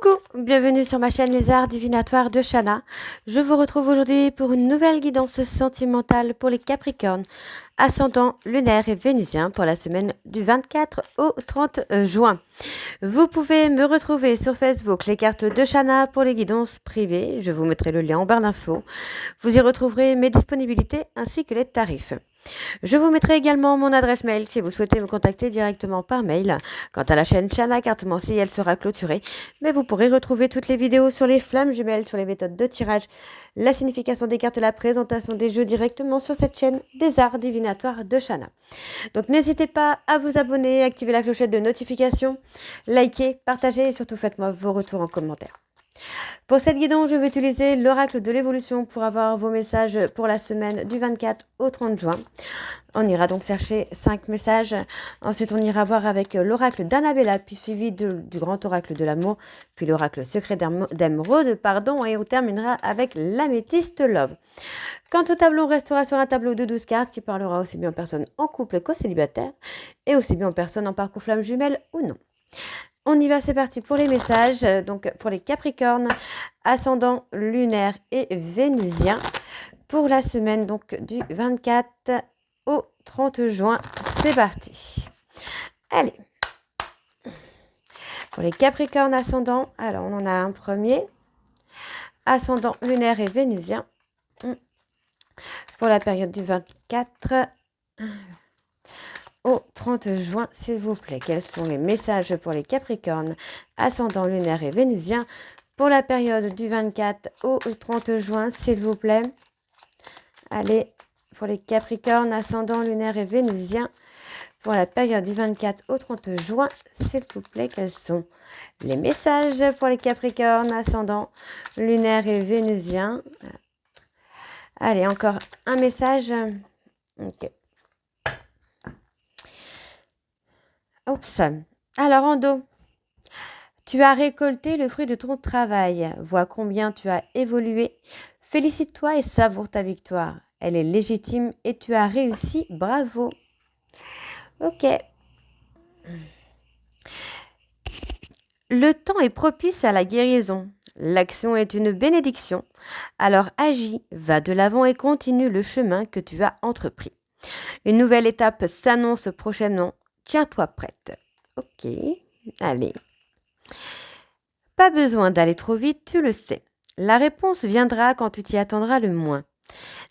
Coucou, bienvenue sur ma chaîne Les Arts Divinatoires de Shana. Je vous retrouve aujourd'hui pour une nouvelle guidance sentimentale pour les Capricornes, ascendant lunaire et vénusien pour la semaine du 24 au 30 juin. Vous pouvez me retrouver sur Facebook, les cartes de Shana pour les guidances privées. Je vous mettrai le lien en barre d'infos. Vous y retrouverez mes disponibilités ainsi que les tarifs. Je vous mettrai également mon adresse mail si vous souhaitez me contacter directement par mail. Quant à la chaîne Shana Cartomancie, elle sera clôturée, mais vous pourrez retrouver toutes les vidéos sur les flammes jumelles, sur les méthodes de tirage, la signification des cartes et la présentation des jeux directement sur cette chaîne des Arts Divinatoires de Shana. Donc n'hésitez pas à vous abonner, activer la clochette de notification, liker, partager et surtout faites-moi vos retours en commentaire. Pour cette guidance, je vais utiliser l'oracle de l'évolution pour avoir vos messages pour la semaine du 24 au 30 juin. On ira donc chercher 5 messages. Ensuite, on ira voir avec l'oracle d'Annabella, puis suivi du grand oracle de l'amour, puis l'oracle secret d'émeraude, et on terminera avec l'améthyste love. Quant au tableau, on restera sur un tableau de 12 cartes qui parlera aussi bien en personne en couple qu'au célibataire, et aussi bien en personne en parcours flamme jumelle ou non. On y va, c'est parti pour les messages. Donc pour les Capricornes, ascendant lunaire et vénusien, pour la semaine donc du 24 au 30 juin, c'est parti. Allez, pour les Capricornes ascendant, alors on en a un premier, ascendant lunaire et vénusien, pour la période du 24 au 30 juin, s'il vous plaît. Quels sont les messages pour les Capricornes, ascendant lunaire et vénusien, pour la période du 24 au 30 juin, s'il vous plaît. Allez, pour les Capricornes, ascendant lunaire et vénusien, pour la période du 24 au 30 juin, s'il vous plaît. Quels sont les messages pour les Capricornes, ascendant lunaire et vénusien. Allez, encore un message. Ok. Oups. Alors en dos, tu as récolté le fruit de ton travail. Vois combien tu as évolué. Félicite-toi et savoure ta victoire. Elle est légitime et tu as réussi. Bravo. Ok. Le temps est propice à la guérison. L'action est une bénédiction. Alors agis, va de l'avant et continue le chemin que tu as entrepris. Une nouvelle étape s'annonce prochainement. Tiens-toi prête. Ok, allez. Pas besoin d'aller trop vite, tu le sais. La réponse viendra quand tu t'y attendras le moins.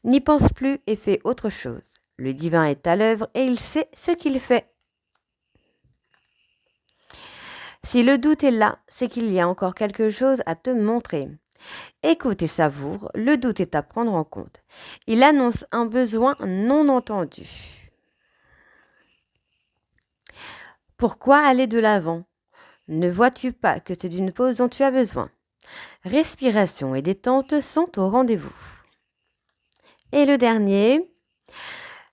N'y pense plus et fais autre chose. Le divin est à l'œuvre et il sait ce qu'il fait. Si le doute est là, c'est qu'il y a encore quelque chose à te montrer. Écoute et savoure, le doute est à prendre en compte. Il annonce un besoin non entendu. Pourquoi aller de l'avant? Ne vois-tu pas que c'est d'une pause dont tu as besoin? Respiration et détente sont au rendez-vous. Et le dernier,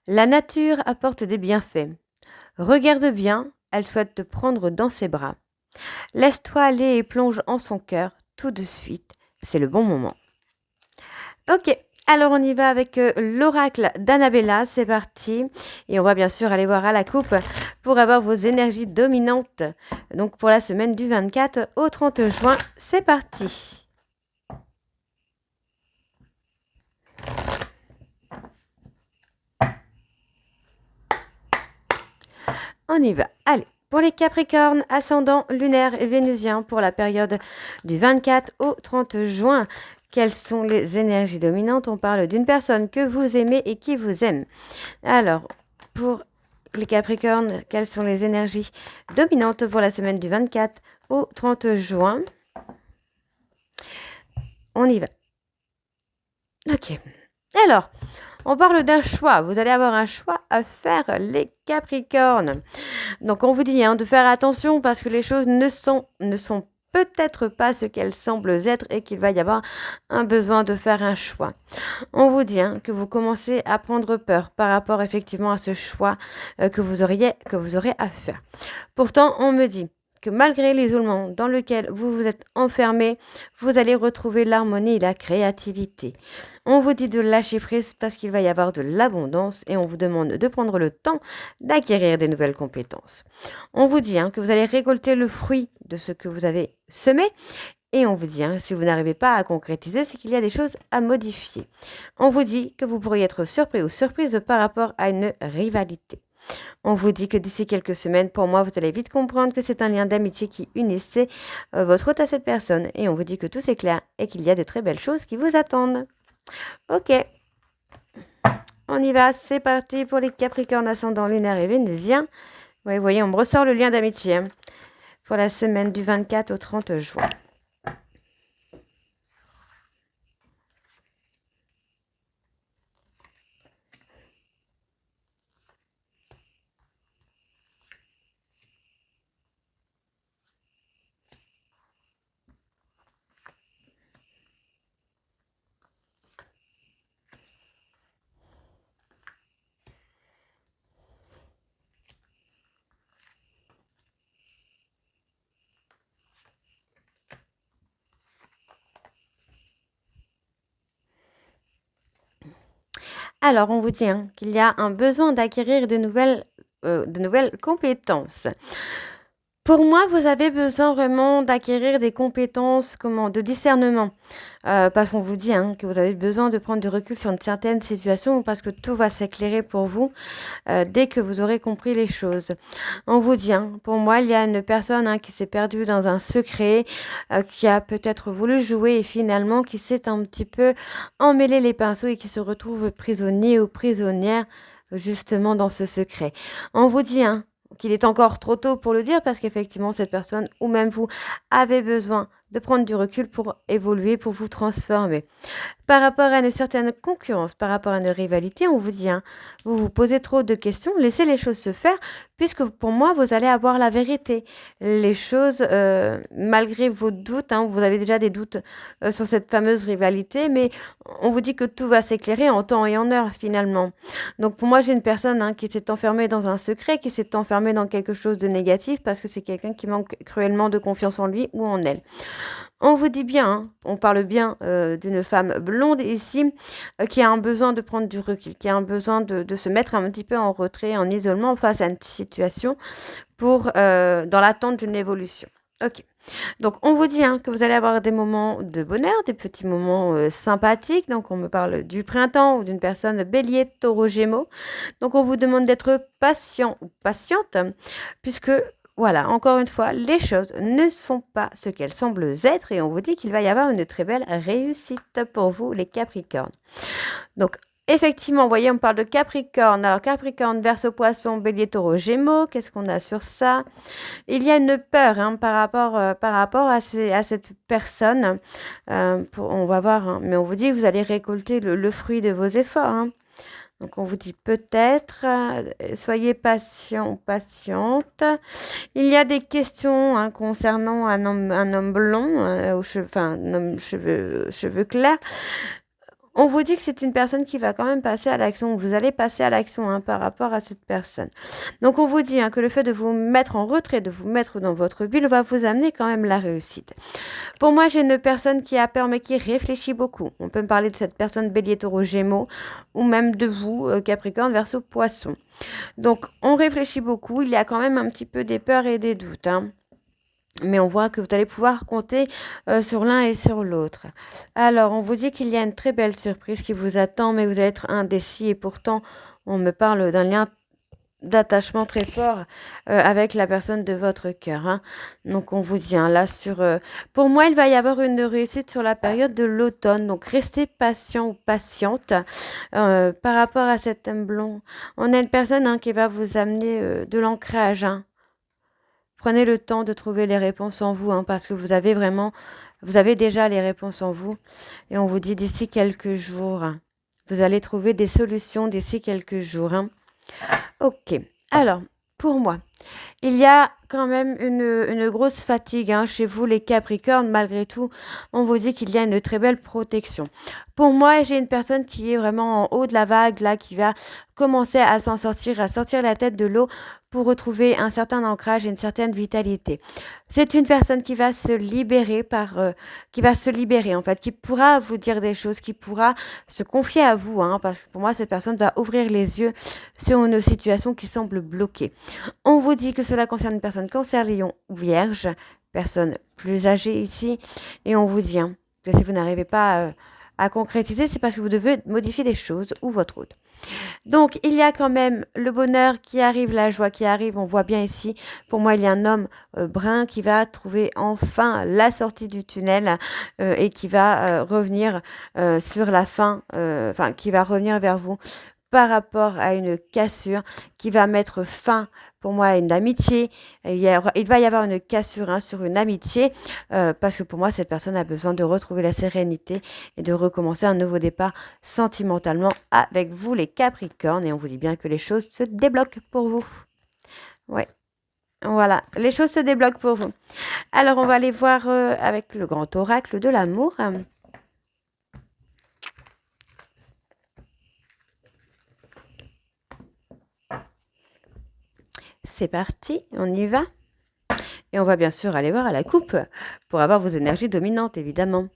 la nature apporte des bienfaits. Regarde bien, elle souhaite te prendre dans ses bras. Laisse-toi aller et plonge en son cœur tout de suite. C'est le bon moment. Ok, alors on y va avec l'oracle d'Annabella, c'est parti. Et on va bien sûr aller voir à la coupe pour avoir vos énergies dominantes. Donc pour la semaine du 24 au 30 juin, c'est parti. On y va, allez. Pour les Capricornes, ascendant lunaire et vénusien pour la période du 24 au 30 juin. Quelles sont les énergies dominantes? On parle d'une personne que vous aimez et qui vous aime. Alors, pour les Capricornes, quelles sont les énergies dominantes pour la semaine du 24 au 30 juin? On y va. Ok. Alors, on parle d'un choix. Vous allez avoir un choix à faire, les Capricornes. Donc, on vous dit de faire attention parce que les choses ne sont peut-être pas ce qu'elles semblent être et qu'il va y avoir un besoin de faire un choix. On vous dit que vous commencez à prendre peur par rapport effectivement à ce choix que vous aurez à faire. Pourtant, on me dit que malgré l'isolement dans lequel vous vous êtes enfermé, vous allez retrouver l'harmonie et la créativité. On vous dit de lâcher prise parce qu'il va y avoir de l'abondance et on vous demande de prendre le temps d'acquérir des nouvelles compétences. On vous dit que vous allez récolter le fruit de ce que vous avez semé. Et on vous dit, si vous n'arrivez pas à concrétiser, c'est qu'il y a des choses à modifier. On vous dit que vous pourriez être surpris ou surprise par rapport à une rivalité. On vous dit que d'ici quelques semaines, pour moi, vous allez vite comprendre que c'est un lien d'amitié qui unissait votre hôte à cette personne. Et on vous dit que tout c'est clair et qu'il y a de très belles choses qui vous attendent. Ok, on y va, c'est parti pour les Capricornes ascendant lunaire et vénusien. Oui, vous voyez, on me ressort le lien d'amitié pour la semaine du 24 au 30 juin. Alors, on vous dit qu'il y a un besoin d'acquérir de nouvelles compétences. Pour moi, vous avez besoin vraiment d'acquérir des compétences de discernement. Parce qu'on vous dit que vous avez besoin de prendre du recul sur une certaine situation parce que tout va s'éclairer pour vous dès que vous aurez compris les choses. On vous dit, pour moi, il y a une personne qui s'est perdue dans un secret, qui a peut-être voulu jouer et finalement qui s'est un petit peu emmêlé les pinceaux et qui se retrouve prisonnier ou prisonnière justement dans ce secret. On vous dit qu'il est encore trop tôt pour le dire parce qu'effectivement cette personne ou même vous avez besoin de prendre du recul pour évoluer, pour vous transformer. Par rapport à une certaine concurrence, par rapport à une rivalité, on vous dit, vous vous posez trop de questions, laissez les choses se faire, puisque pour moi, vous allez avoir la vérité. Les choses, malgré vos doutes, vous avez déjà des doutes sur cette fameuse rivalité, mais on vous dit que tout va s'éclairer en temps et en heure, finalement. Donc pour moi, j'ai une personne qui s'est enfermée dans un secret, qui s'est enfermée dans quelque chose de négatif, parce que c'est quelqu'un qui manque cruellement de confiance en lui ou en elle. On vous dit bien, on parle bien d'une femme blonde ici, qui a un besoin de prendre du recul, qui a un besoin de se mettre un petit peu en retrait, en isolement face à une situation dans l'attente d'une évolution. Ok. Donc, on vous dit que vous allez avoir des moments de bonheur, des petits moments sympathiques. Donc, on me parle du printemps ou d'une personne bélier, taureau, gémeaux. Donc, on vous demande d'être patient ou patiente, puisque voilà, encore une fois, les choses ne sont pas ce qu'elles semblent être et on vous dit qu'il va y avoir une très belle réussite pour vous, les Capricornes. Donc, effectivement, vous voyez, on parle de Capricorne. Alors, Capricorne, Verseau, Poisson, Bélier, Taureau, Gémeaux. Qu'est-ce qu'on a sur ça? Il y a une peur par rapport à cette personne. On va voir, mais on vous dit que vous allez récolter le fruit de vos efforts. Donc, on vous dit peut-être, soyez patient ou patiente. Il y a des questions concernant un homme blond, un homme cheveux clairs. On vous dit que c'est une personne qui va quand même passer à l'action. Vous allez passer à l'action par rapport à cette personne. Donc, on vous dit que le fait de vous mettre en retrait, de vous mettre dans votre bulle, va vous amener quand même la réussite. Pour moi, j'ai une personne qui a peur, mais qui réfléchit beaucoup. On peut me parler de cette personne Bélier, Taureau, Gémeaux, ou même de vous, Capricorne, Verseau, Poisson. Donc, on réfléchit beaucoup. Il y a quand même un petit peu des peurs et des doutes. Mais on voit que vous allez pouvoir compter sur l'un et sur l'autre. Alors, on vous dit qu'il y a une très belle surprise qui vous attend, mais vous allez être indécis. Et pourtant, on me parle d'un lien d'attachement très fort avec la personne de votre cœur. Donc, on vous dit là pour moi, il va y avoir une réussite sur la période de l'automne. Donc, restez patient ou patiente par rapport à cet homme blond. On a une personne qui va vous amener de l'ancrage. Prenez le temps de trouver les réponses en vous, parce que vous avez déjà les réponses en vous. Et on vous dit d'ici quelques jours, vous allez trouver des solutions d'ici quelques jours. Ok, alors, pour moi, Il y a quand même une grosse fatigue chez vous, les Capricornes. Malgré tout, on vous dit qu'il y a une très belle protection. Pour moi, j'ai une personne qui est vraiment en haut de la vague, là, qui va commencer à s'en sortir, à sortir la tête de l'eau pour retrouver un certain ancrage et une certaine vitalité. C'est une personne qui va se libérer qui va se libérer en fait, qui pourra vous dire des choses, qui pourra se confier à vous, parce que pour moi, cette personne va ouvrir les yeux sur une situation qui semble bloquée. On vous dit que cela concerne une personne cancer, lion ou vierge, personne plus âgée ici, et on vous dit que si vous n'arrivez pas à concrétiser, c'est parce que vous devez modifier les choses ou votre route. Donc, il y a quand même le bonheur qui arrive, la joie qui arrive. On voit bien ici, pour moi, il y a un homme brun qui va trouver enfin la sortie du tunnel et qui va revenir sur la fin, qui va revenir vers vous par rapport à une cassure qui va mettre fin pour moi à une amitié. Il va y avoir une cassure sur une amitié parce que pour moi cette personne a besoin de retrouver la sérénité et de recommencer un nouveau départ sentimentalement avec vous les Capricornes, et on vous dit bien que les choses se débloquent pour vous. Ouais. Voilà, les choses se débloquent pour vous. Alors on va aller voir avec le grand oracle de l'amour. C'est parti, on y va. Et on va bien sûr aller voir à la coupe pour avoir vos énergies dominantes, évidemment.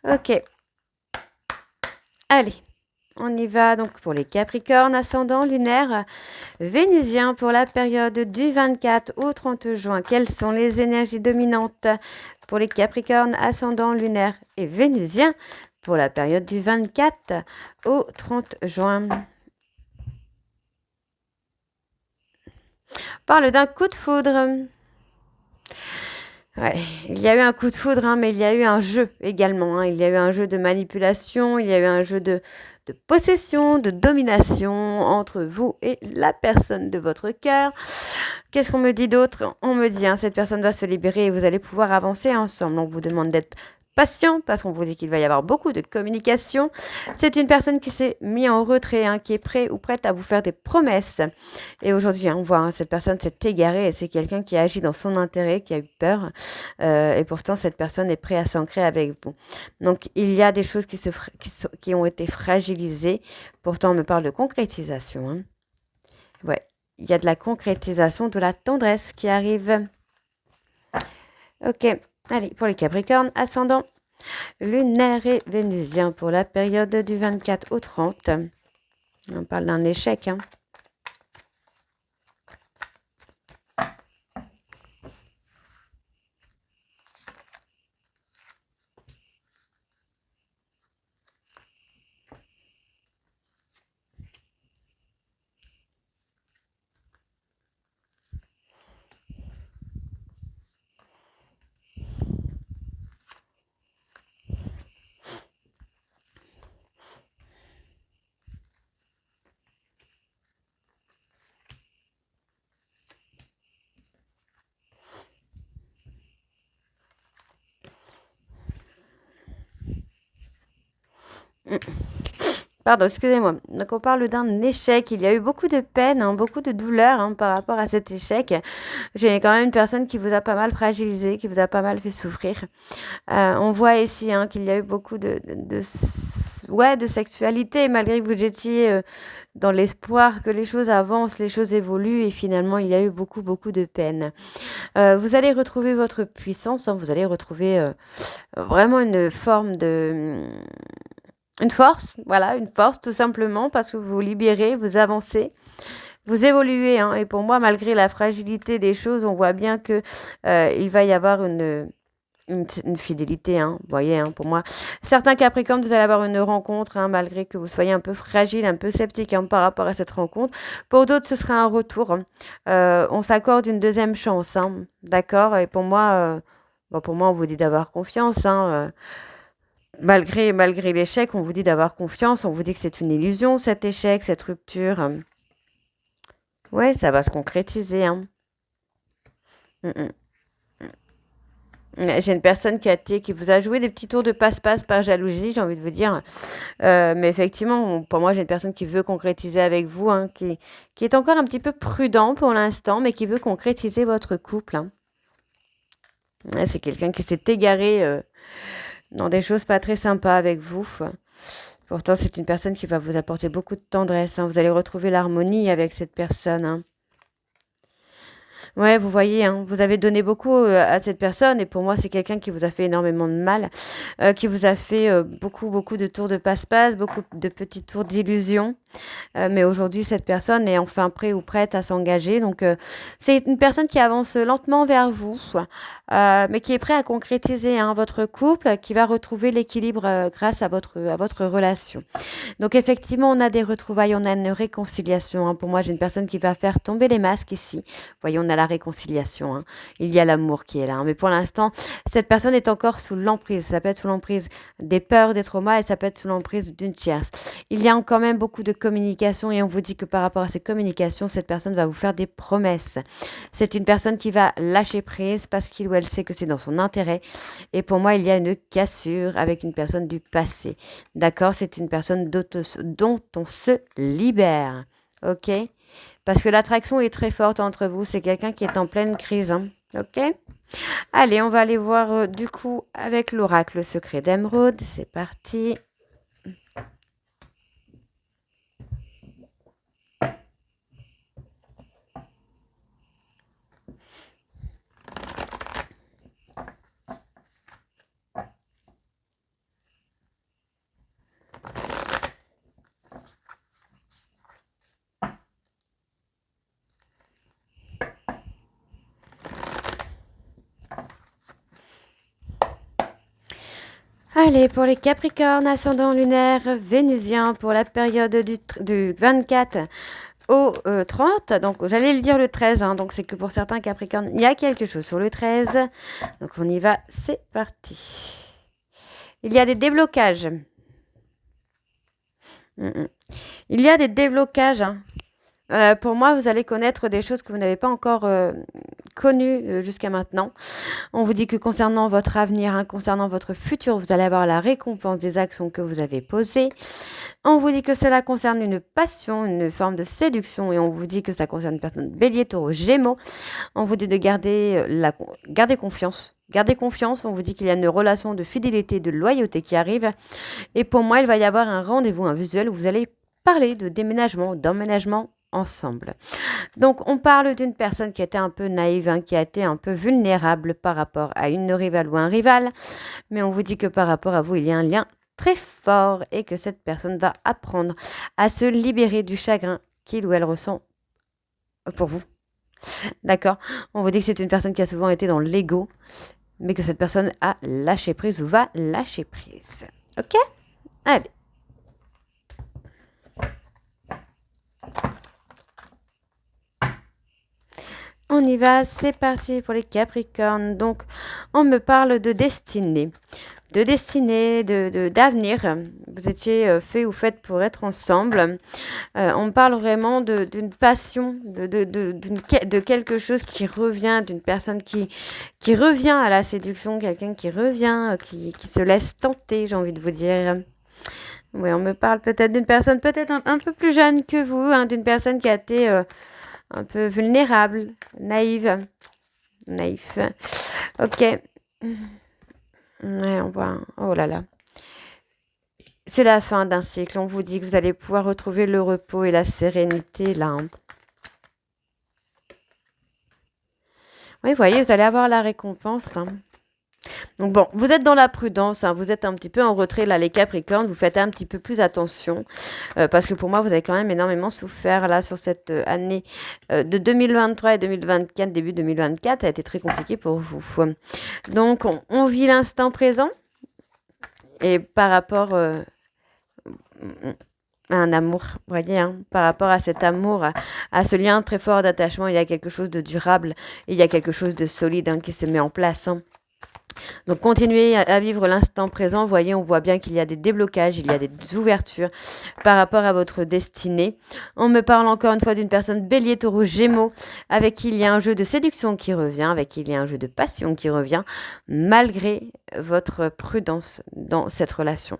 Ok. Allez. On y va donc pour les Capricornes, ascendant lunaire vénusien pour la période du 24 au 30 juin. Quelles sont les énergies dominantes pour les Capricornes, ascendant lunaire et vénusien pour la période du 24 au 30 juin? On parle d'un coup de foudre. Ouais, il y a eu un coup de foudre, mais il y a eu un jeu également. Il y a eu un jeu de manipulation, il y a eu un jeu de possession, de domination entre vous et la personne de votre cœur. Qu'est-ce qu'on me dit d'autre? On me dit, cette personne va se libérer et vous allez pouvoir avancer ensemble. On vous demande d'être patient parce qu'on vous dit qu'il va y avoir beaucoup de communication. C'est une personne qui s'est mise en retrait, qui est prêt ou prête à vous faire des promesses. Et aujourd'hui, on voit cette personne s'est égarée et c'est quelqu'un qui agit dans son intérêt, qui a eu peur. Et pourtant, cette personne est prête à s'ancrer avec vous. Donc, il y a des choses qui ont été fragilisées. Pourtant, on me parle de concrétisation. Ouais, il y a de la concrétisation, de la tendresse qui arrive. Ok. Allez, pour les Capricornes, ascendant lunaire et vénusien pour la période du 24 au 30. On parle d'un échec. Pardon, excusez-moi. Donc on parle d'un échec. Il y a eu beaucoup de peine, beaucoup de douleur par rapport à cet échec. J'ai quand même une personne qui vous a pas mal fragilisé, qui vous a pas mal fait souffrir. On voit ici qu'il y a eu beaucoup de sexualité, malgré que vous étiez dans l'espoir que les choses avancent, les choses évoluent, et finalement il y a eu beaucoup de peine. Vous allez retrouver votre puissance, vous allez retrouver vraiment une forme de... Une force, voilà, une force tout simplement, parce que vous vous libérez, vous avancez, vous évoluez. Et pour moi, malgré la fragilité des choses, on voit bien que il va y avoir une fidélité. Vous voyez, pour moi, certains Capricornes, vous allez avoir une rencontre, malgré que vous soyez un peu fragile, un peu sceptique par rapport à cette rencontre. Pour d'autres, ce sera un retour. On s'accorde une deuxième chance, d'accord? Et pour moi, on vous dit d'avoir confiance, Malgré l'échec, on vous dit d'avoir confiance, on vous dit que c'est une illusion, cet échec, cette rupture. Ouais, ça va se concrétiser, hein. Mm, mm. J'ai une personne qui vous a joué des petits tours de passe-passe par jalousie, j'ai envie de vous dire. Mais effectivement, pour moi, j'ai une personne qui veut concrétiser avec vous, hein, qui est encore un petit peu prudent pour l'instant, mais qui veut concrétiser votre couple, hein. Ouais, c'est quelqu'un qui s'est égaré dans des choses pas très sympas avec vous. Pourtant, c'est une personne qui va vous apporter beaucoup de tendresse, hein. Vous allez retrouver l'harmonie avec cette personne, hein. Ouais, vous voyez, hein, vous avez donné beaucoup à cette personne et pour moi, c'est quelqu'un qui vous a fait énormément de mal, qui vous a fait beaucoup, beaucoup de tours de passe-passe, beaucoup de petits tours d'illusion. Mais aujourd'hui, cette personne est enfin prête ou prête à s'engager. Donc, c'est une personne qui avance lentement vers vous, mais qui est prête à concrétiser, hein, votre couple, qui va retrouver l'équilibre grâce à votre relation. Donc, effectivement, on a des retrouvailles, on a une réconciliation, hein. Pour moi, j'ai une personne qui va faire tomber les masques ici. Voyons, on a la réconciliation, hein. Il y a l'amour qui est là, hein. Mais pour l'instant, cette personne est encore sous l'emprise. Ça peut être sous l'emprise des peurs, des traumas et ça peut être sous l'emprise d'une tierce. Il y a quand même beaucoup de communication et on vous dit que par rapport à ces communications, cette personne va vous faire des promesses. C'est une personne qui va lâcher prise parce qu'il ou elle sait que c'est dans son intérêt. Et pour moi, il y a une cassure avec une personne du passé. D'accord? C'est une personne dont on se libère. Ok? Parce que l'attraction est très forte entre vous. C'est quelqu'un qui est en pleine crise, hein. Ok? Allez, on va aller voir du coup avec l'oracle secret d'Émeraude. C'est parti. Allez, pour les Capricornes, ascendant lunaire vénusien, pour la période du 24 au 30, donc j'allais le dire le 13, hein, donc c'est que pour certains Capricornes, il y a quelque chose sur le 13. Donc on y va, c'est parti. Il y a des déblocages. Il y a des déblocages, hein. Pour moi, vous allez connaître des choses que vous n'avez pas encore connues jusqu'à maintenant. On vous dit que concernant votre avenir, hein, concernant votre futur, vous allez avoir la récompense des actions que vous avez posées. On vous dit que cela concerne une passion, une forme de séduction, et on vous dit que ça concerne une personne bélier, taureau, gémeaux. On vous dit de garder confiance. Gardez confiance, on vous dit qu'il y a une relation de fidélité, de loyauté qui arrive. Et pour moi, il va y avoir un rendez-vous, un visuel où vous allez parler de déménagement, d'emménagement ensemble. Donc, on parle d'une personne qui était un peu naïve, hein, qui a été un peu vulnérable par rapport à une rivale ou un rival. Mais on vous dit que par rapport à vous, il y a un lien très fort et que cette personne va apprendre à se libérer du chagrin qu'il ou elle ressent pour vous. D'accord? On vous dit que c'est une personne qui a souvent été dans l'ego, mais que cette personne a lâché prise ou va lâcher prise. Ok? Allez. On y va, c'est parti pour les Capricornes. Donc, on me parle de destinée. De destinée, d'avenir. Vous étiez fait ou faites pour être ensemble. On parle vraiment d'une passion, de quelque chose qui revient, d'une personne qui revient à la séduction, quelqu'un qui revient, qui se laisse tenter, j'ai envie de vous dire. Oui, on me parle peut-être d'une personne peut-être un peu plus jeune que vous, hein, d'une personne qui a été un peu vulnérable, naïve. Naïf. Ok. Ouais, on voit. Oh là là. C'est la fin d'un cycle. On vous dit que vous allez pouvoir retrouver le repos et la sérénité là, hein. Oui, vous voyez, vous allez avoir la récompense, hein. Donc bon, vous êtes dans la prudence, hein, vous êtes un petit peu en retrait là, les Capricornes, vous faites un petit peu plus attention, parce que pour moi, vous avez quand même énormément souffert là sur cette année de 2023 et 2024, début 2024, ça a été très compliqué pour vous. Donc, on vit l'instant présent, et par rapport à un amour, vous voyez, hein, par rapport à cet amour, à ce lien très fort d'attachement, il y a quelque chose de durable, et il y a quelque chose de solide, hein, qui se met en place, hein. Donc continuez à vivre l'instant présent. Vous voyez, on voit bien qu'il y a des déblocages, il y a des ouvertures par rapport à votre destinée. On me parle encore une fois d'une personne bélier, taureau, gémeaux, avec qui il y a un jeu de séduction qui revient, avec qui il y a un jeu de passion qui revient, malgré votre prudence dans cette relation.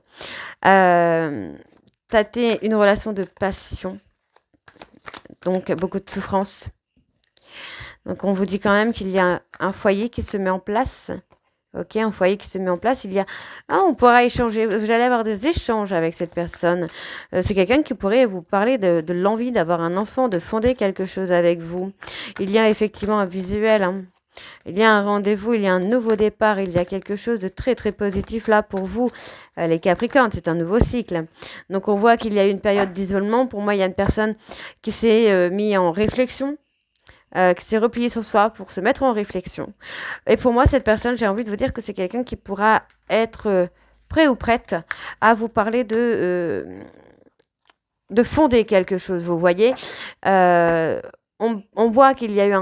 Tâtez une relation de passion, donc beaucoup de souffrance. Donc on vous dit quand même qu'il y a un foyer qui se met en place. Ok, un foyer qui se met en place. Il y a, on pourra échanger. Vous allez avoir des échanges avec cette personne. C'est quelqu'un qui pourrait vous parler de l'envie d'avoir un enfant, de fonder quelque chose avec vous. Il y a effectivement un visuel. Il y a un rendez-vous, il y a un nouveau départ, il y a quelque chose de très très positif là pour vous, les Capricornes, c'est un nouveau cycle. Donc on voit qu'il y a une période d'isolement. Pour moi, il y a une personne qui s'est mise en réflexion, qui s'est repliée sur soi pour se mettre en réflexion. Et pour moi, cette personne, j'ai envie de vous dire que c'est quelqu'un qui pourra être prêt ou prête à vous parler de fonder quelque chose, vous voyez. On voit qu'il y a eu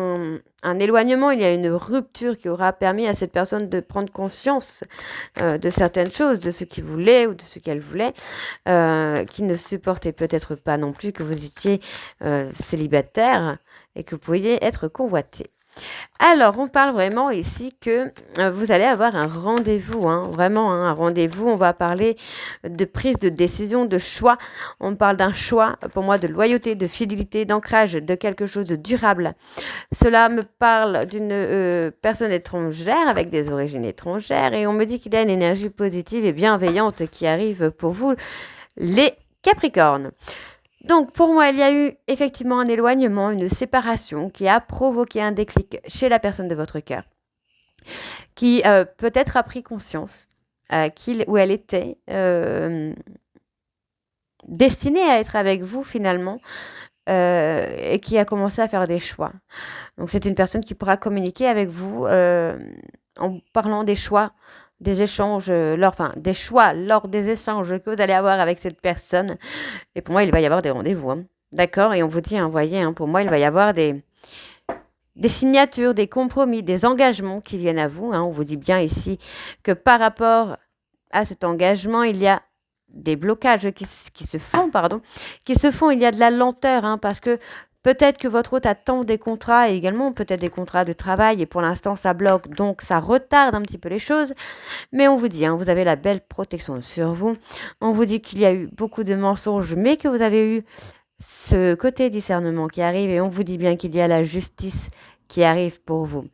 un éloignement, il y a une rupture qui aura permis à cette personne de prendre conscience de certaines choses, de ce qu'il voulait ou de ce qu'elle voulait, qui ne supportait peut-être pas non plus que vous étiez célibataire et que vous pourriez être convoité. Alors, on parle vraiment ici que vous allez avoir un rendez-vous, vraiment un rendez-vous. On va parler de prise de décision, de choix. On parle d'un choix, pour moi, de loyauté, de fidélité, d'ancrage, de quelque chose de durable. Cela me parle d'une personne étrangère avec des origines étrangères et on me dit qu'il y a une énergie positive et bienveillante qui arrive pour vous, les Capricornes. Donc, pour moi, il y a eu effectivement un éloignement, une séparation qui a provoqué un déclic chez la personne de votre cœur, qui peut-être a pris conscience qu'il ou elle était destinée à être avec vous finalement et qui a commencé à faire des choix. Donc, c'est une personne qui pourra communiquer avec vous en parlant des choix, des échanges, des choix lors des échanges que vous allez avoir avec cette personne. Et pour moi, il va y avoir des rendez-vous. D'accord? Et on vous dit, voyez, pour moi, il va y avoir des signatures, des compromis, des engagements qui viennent à vous. On vous dit bien ici que par rapport à cet engagement, il y a des blocages qui se font, il y a de la lenteur, parce que peut-être que votre hôte attend des contrats et également peut-être des contrats de travail et pour l'instant ça bloque, donc ça retarde un petit peu les choses. Mais on vous dit, vous avez la belle protection sur vous. On vous dit qu'il y a eu beaucoup de mensonges, mais que vous avez eu ce côté discernement qui arrive et on vous dit bien qu'il y a la justice qui arrive pour vous.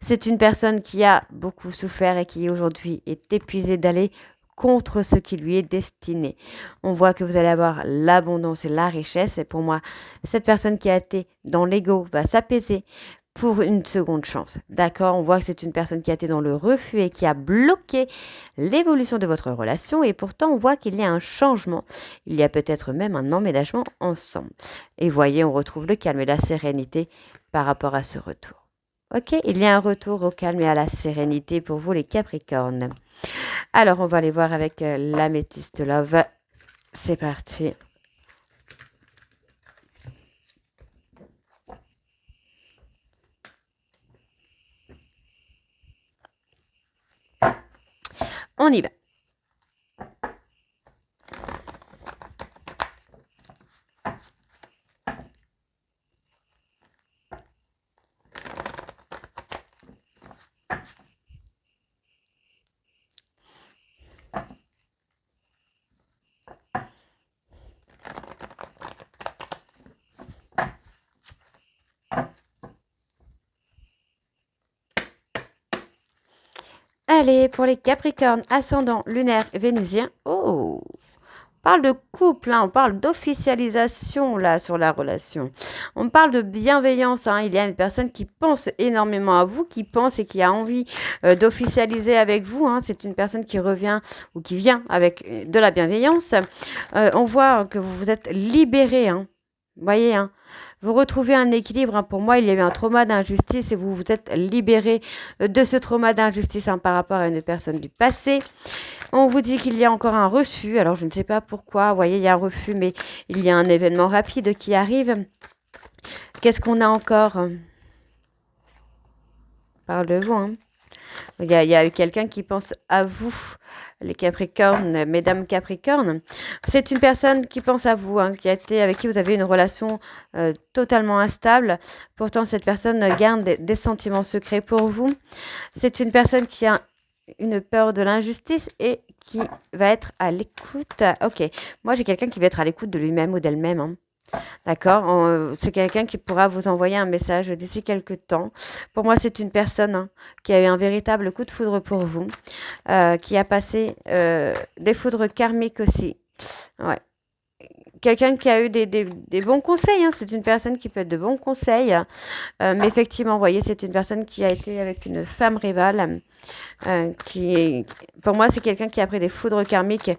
C'est une personne qui a beaucoup souffert et qui aujourd'hui est épuisée d'aller contre ce qui lui est destiné. On voit que vous allez avoir l'abondance et la richesse. Et pour moi, cette personne qui a été dans l'ego va s'apaiser pour une seconde chance. D'accord? On voit que c'est une personne qui a été dans le refus et qui a bloqué l'évolution de votre relation. Et pourtant, on voit qu'il y a un changement. Il y a peut-être même un emménagement ensemble. Et voyez, on retrouve le calme et la sérénité par rapport à ce retour. Ok? Il y a un retour au calme et à la sérénité pour vous, les Capricornes. Alors, on va aller voir avec l'améthyste love. C'est parti. On y va. Allez, pour les Capricornes, ascendant lunaire vénusien. Oh, on parle de couple, on parle d'officialisation là sur la relation. On parle de bienveillance. Il y a une personne qui pense énormément à vous, qui pense et qui a envie d'officialiser avec vous. C'est une personne qui revient ou qui vient avec de la bienveillance. On voit que vous vous êtes libéré. Vous voyez, vous retrouvez un équilibre. Pour moi, il y a eu un trauma d'injustice et vous vous êtes libéré de ce trauma d'injustice par rapport à une personne du passé. On vous dit qu'il y a encore un refus. Alors, je ne sais pas pourquoi. Vous voyez, il y a un refus, mais il y a un événement rapide qui arrive. Qu'est-ce qu'on a encore? Parle de vous. Il y a quelqu'un qui pense à vous, les Capricornes, mesdames Capricornes. C'est une personne qui pense à vous, hein, avec qui vous avez une relation totalement instable. Pourtant, cette personne garde des sentiments secrets pour vous. C'est une personne qui a une peur de l'injustice et qui va être à l'écoute. Ok, moi j'ai quelqu'un qui va être à l'écoute de lui-même ou d'elle-même, hein. D'accord? C'est quelqu'un qui pourra vous envoyer un message d'ici quelques temps. Pour moi, c'est une personne, hein, qui a eu un véritable coup de foudre pour vous, qui a passé des foudres karmiques aussi. Ouais. Quelqu'un qui a eu des bons conseils, hein. C'est une personne qui peut être de bons conseils. Mais effectivement, vous voyez, c'est une personne qui a été avec une femme rivale. Pour moi, c'est quelqu'un qui a pris des foudres karmiques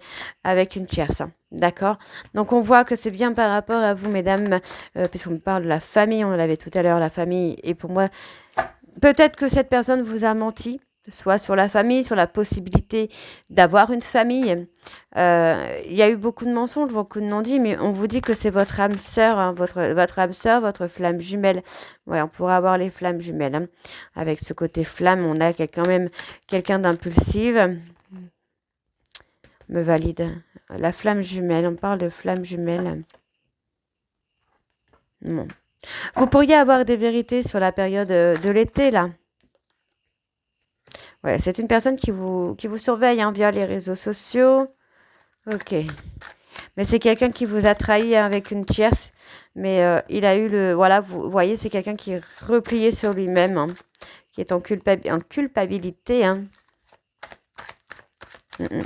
avec une tierce, hein. D'accord? Donc, on voit que c'est bien par rapport à vous, mesdames, puisqu'on parle de la famille, on l'avait tout à l'heure, la famille. Et pour moi, peut-être que cette personne vous a menti, soit sur la famille, sur la possibilité d'avoir une famille. Il y a eu beaucoup de mensonges, beaucoup de non-dits, mais on vous dit que c'est votre âme sœur, hein, votre âme sœur, votre flamme jumelle. Ouais, on pourra avoir les flammes jumelles, hein. Avec ce côté flamme, on a quand même quelqu'un d'impulsive. Me valide. La flamme jumelle, on parle de flamme jumelle. Bon. Vous pourriez avoir des vérités sur la période de l'été, là. Ouais, c'est une personne qui vous surveille, hein, via les réseaux sociaux. Ok. Mais c'est quelqu'un qui vous a trahi, hein, avec une tierce. Mais il a eu le... Voilà, vous voyez, c'est quelqu'un qui est replié sur lui-même, hein, qui est en culpabilité, hein. Mm, mm.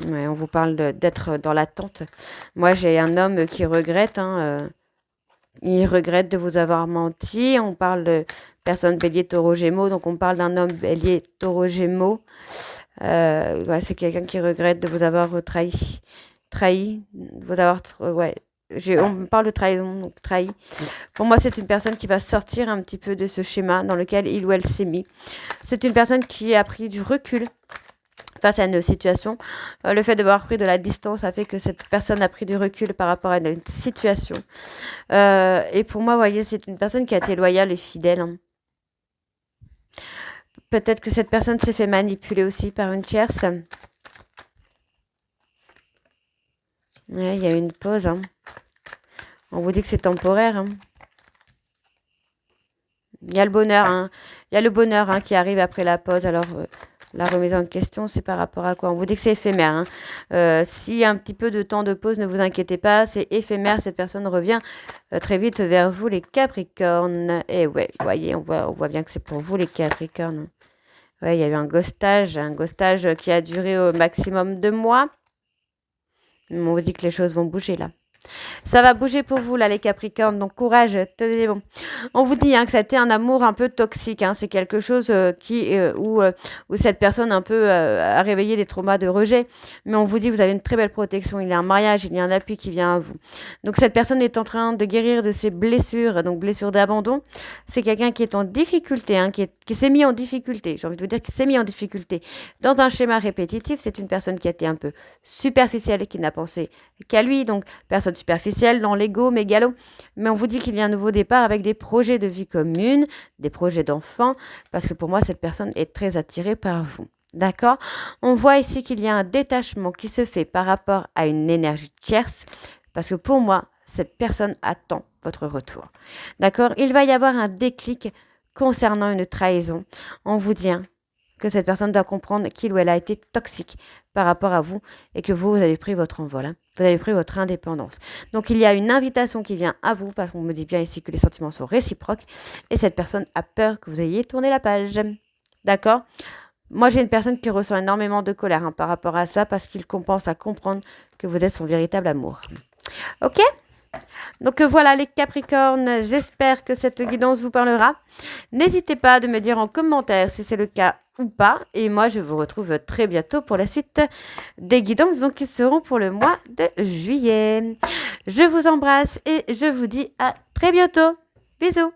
Ouais, on vous parle d'être dans l'attente. Moi, j'ai un homme qui regrette, hein, il regrette de vous avoir menti. On parle de personne bélier, taureau, gémeaux. Donc, on parle d'un homme bélier, taureau, gémeaux. Ouais, c'est quelqu'un qui regrette de vous avoir trahi. Trahi. De vous avoir... ouais. On me parle de trahison, donc trahi. Pour moi, c'est une personne qui va sortir un petit peu de ce schéma dans lequel il ou elle s'est mis. C'est une personne qui a pris du recul face à une situation. Le fait d'avoir pris de la distance a fait que cette personne a pris du recul par rapport à une situation. Et pour moi, vous voyez, c'est une personne qui a été loyale et fidèle, hein. Peut-être que cette personne s'est fait manipuler aussi par une tierce. Ouais, il y a eu une pause, hein. On vous dit que c'est temporaire, hein. Il y a le bonheur, hein. Il y a le bonheur, hein, qui arrive après la pause. Alors, la remise en question, c'est par rapport à quoi? On vous dit que c'est éphémère, hein. S'il y a un petit peu de temps de pause, ne vous inquiétez pas, c'est éphémère. Cette personne revient très vite vers vous, les Capricornes. Et ouais, vous voyez, on voit bien que c'est pour vous, les Capricornes. Ouais, il y a eu un ghostage qui a duré au maximum 2 mois. On vous dit que les choses vont bouger là. Ça va bouger pour vous, là, les Capricornes. Donc, courage, tenez bon. On vous dit, hein, que ça a été un amour un peu toxique, hein. C'est quelque chose où cette personne un peu a réveillé des traumas de rejet. Mais on vous dit, vous avez une très belle protection. Il y a un mariage, il y a un appui qui vient à vous. Donc, cette personne est en train de guérir de ses blessures, donc blessures d'abandon. C'est quelqu'un qui est en difficulté, hein, qui s'est mis en difficulté. J'ai envie de vous dire qu'il s'est mis en difficulté dans un schéma répétitif. C'est une personne qui a été un peu superficielle et qui n'a pensé qu'à lui. Donc, personne superficielle dans l'ego, mégalo. Mais on vous dit qu'il y a un nouveau départ avec des projets de vie commune, des projets d'enfants, parce que pour moi, cette personne est très attirée par vous. D'accord? On voit ici qu'il y a un détachement qui se fait par rapport à une énergie tierce, parce que pour moi, cette personne attend votre retour. D'accord? Il va y avoir un déclic concernant une trahison. On vous dit, hein, que cette personne doit comprendre qu'il ou elle a été toxique par rapport à vous et que vous avez pris votre envol, hein. Vous avez pris votre indépendance. Donc, il y a une invitation qui vient à vous parce qu'on me dit bien ici que les sentiments sont réciproques et cette personne a peur que vous ayez tourné la page. D'accord? Moi, j'ai une personne qui ressent énormément de colère, hein, par rapport à ça parce qu'il commence à comprendre que vous êtes son véritable amour. Ok? Donc voilà les Capricornes, j'espère que cette guidance vous parlera. N'hésitez pas de me dire en commentaire si c'est le cas ou pas. Et moi, je vous retrouve très bientôt pour la suite des guidances donc, qui seront pour le mois de juillet. Je vous embrasse et je vous dis à très bientôt. Bisous.